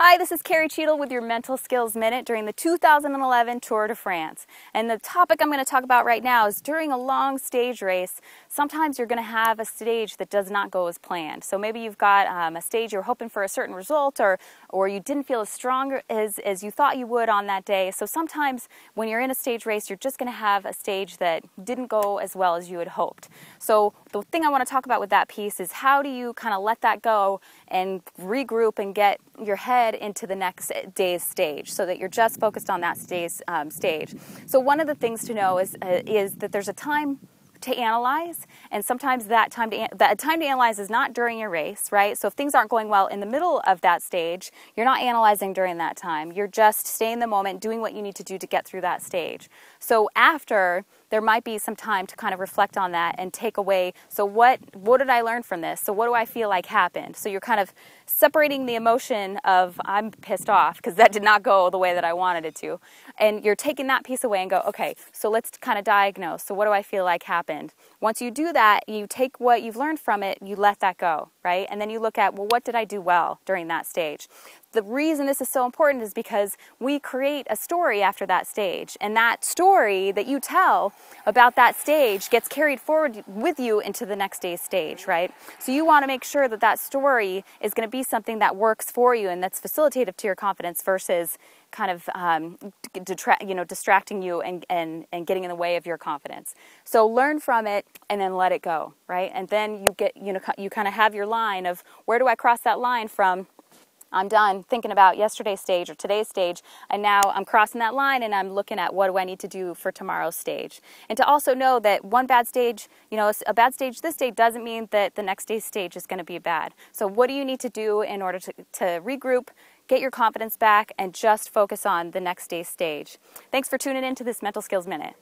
Hi, this is Carrie Cheadle with your Mental Skills Minute during the 2011 Tour de France. And the topic I'm going to talk about right now is during a long stage race, sometimes you're going to have a stage that does not go as planned. So maybe you've got a stage you're hoping for a certain result or you didn't feel as strong as you thought you would on that day. So sometimes when you're in a stage race, you're just going to have a stage that didn't go as well as you had hoped. So the thing I want to talk about with that piece is how do you kind of let that go and regroup and get your head into the next day's stage so that you're just focused on that day's stage. So one of the things to know is that there's a time to analyze, and sometimes that time to analyze is not during your race, right? So if things aren't going well in the middle of that stage, you're not analyzing during that time. You're just staying in the moment, doing what you need to do to get through that stage. So after, there might be some time to kind of reflect on that and take away, so what did I learn from this? So what do I feel like happened? So you're kind of separating the emotion of I'm pissed off because that did not go the way that I wanted it to. And you're taking that piece away and go, okay, so let's kind of diagnose. So what do I feel like happened? Once you do that, you take what you've learned from it, you let that go, right? And then you look at, well, what did I do well during that stage? The reason this is so important is because we create a story after that stage, and that story that you tell about that stage gets carried forward with you into the next day's stage, right? So you want to make sure that that story is going to be something that works for you and that's facilitative to your confidence versus kind of distracting you and getting in the way of your confidence. So learn from it and then let it go, right? And then you kind of have your line of where do I cross that line from I'm done thinking about yesterday's stage or today's stage, and now I'm crossing that line and I'm looking at what do I need to do for tomorrow's stage. And to also know that one bad stage, a bad stage this day doesn't mean that the next day's stage is going to be bad. So what do you need to do in order to regroup, get your confidence back, and just focus on the next day's stage? Thanks for tuning in to this Mental Skills Minute.